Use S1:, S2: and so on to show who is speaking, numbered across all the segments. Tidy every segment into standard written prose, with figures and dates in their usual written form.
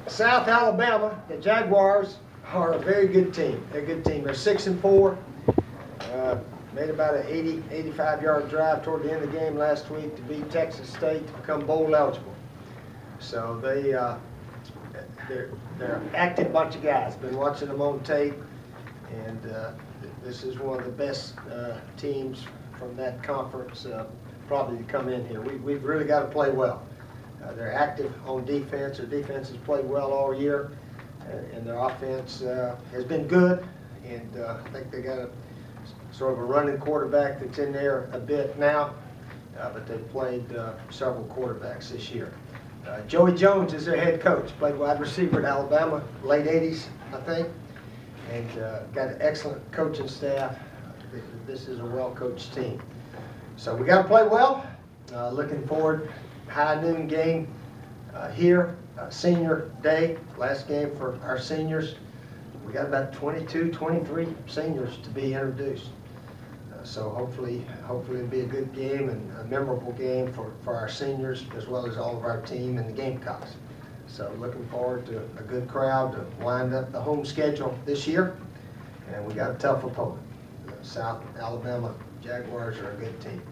S1: South Alabama, the Jaguars are a very good team. They're a good team. They're 6-4. Made about an 85-yard drive toward the end of the game last week to beat Texas State to become bowl eligible. So they're an active bunch of guys. Been watching them on tape, and this is one of the best teams from that conference probably to come in here. We've really got to play well. They're active on defense. Their defense has played well all year, and their offense has been good. And I think they got a sort of a running quarterback that's in there a bit now, but they've played several quarterbacks this year. Joey Jones is their head coach. Played wide receiver at Alabama, late 80s, I think, and got an excellent coaching staff. This is a well-coached team. So we got to play well. Looking forward. High noon game here, senior day, last game for our seniors. We got about 22, 23 seniors to be introduced. So hopefully it'll be a good game and a memorable game for our seniors as well as all of our team and the Gamecocks. So looking forward to a good crowd to wind up the home schedule this year. And we got a tough opponent. The South Alabama Jaguars are a good team.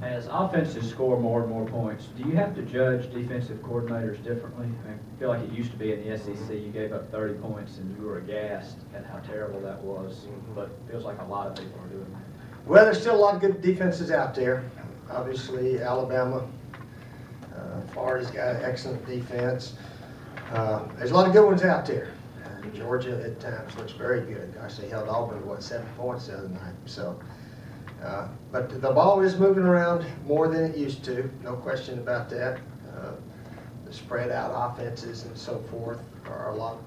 S2: As offenses score more and more points, do you have to judge defensive coordinators differently? I feel like it used to be in the SEC, you gave up 30 points and you were aghast at how terrible that was, but it feels like a lot of people are doing that.
S1: Well, there's still a lot of good defenses out there. Obviously, Alabama, Florida's got an excellent defense. There's a lot of good ones out there. Georgia at times looks very good. Gosh, they held Auburn to, 7 points the other night. So. But the ball is moving around more than it used to, no question about that. The spread out offenses and so forth are a lot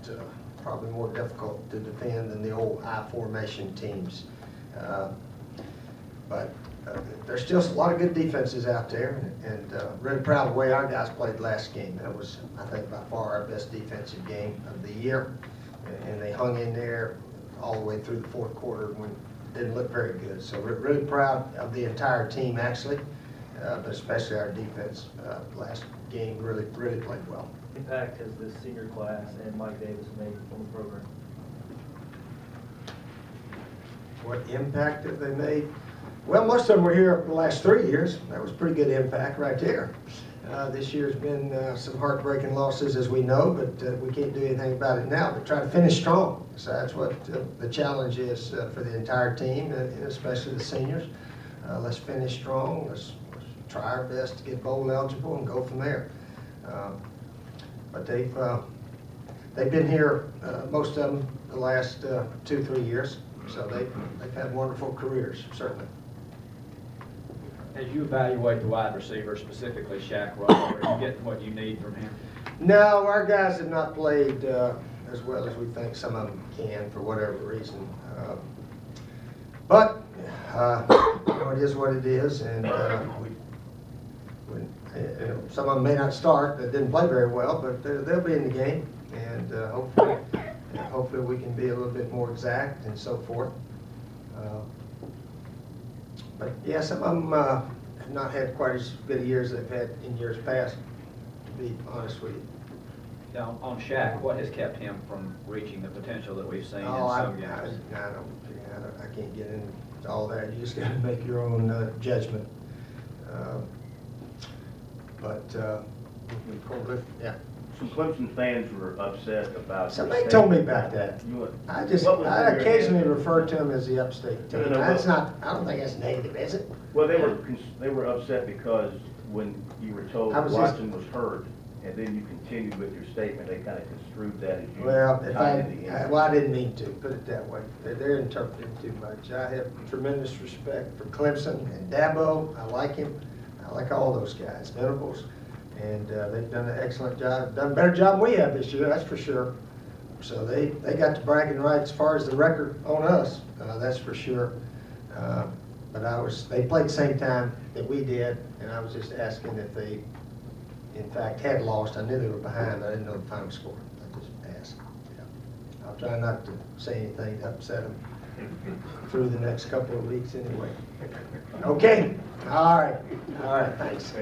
S1: probably more difficult to defend than the old I formation teams. But there's still a lot of good defenses out there, and really proud of the way our guys played last game. That was, I think, by far our best defensive game of the year, and they hung in there all the way through the fourth quarter when didn't look very good. So we're really proud of the entire team, actually, but especially our defense. Last game really played well.
S3: What impact has this senior class and Mike Davis made on the program?
S1: What impact have they made? Well, most of them were here the last 3 years. That was pretty good impact right there. This year's been some heartbreaking losses, as we know, but we can't do anything about it now. But try to finish strong. So that's what the challenge is for the entire team, and especially the seniors. Let's finish strong. Let's try our best to get bowl eligible and go from there. But they've been here, most of them, the last 2-3 years. So they've had wonderful careers, certainly.
S2: As you evaluate the wide receiver, specifically Shaq Rowe, are you getting what you need from him?
S1: No, our guys have not played as well as we think some of them can for whatever reason. But it is what it is, and some of them may not start. That didn't play very well, but they'll be in the game, and hopefully we can be a little bit more exact and so forth. But yeah, some of them have not had quite as good years as they've had in years past, to be honest with you.
S2: Now, on Shaq, what has kept him from reaching the potential that we've seen in some games?
S1: I can't get into all that. You just got to make your own judgment. Yeah.
S4: Some Clemson fans were upset about.
S1: Somebody told me about that. I occasionally refer to him as the upstate team. That's not. I don't think that's negative, is it?
S4: Well, they were upset because when you were told Watson was hurt, and then you continued with your statement, they kind of construed that as you.
S1: Well, I didn't mean to put it that way. They're interpreting too much. I have tremendous respect for Clemson and Dabo. I like him. I like all those guys. Venables. And they've done an excellent job, done a better job than we have this year, that's for sure. So they got the bragging rights as far as the record on us, that's for sure. But they played the same time that we did, and I was just asking if they, in fact, had lost. I knew they were behind. I didn't know the final score. I just asked. Yeah. I'll try not to say anything to upset them through the next couple of weeks anyway. Okay. All right. Thanks.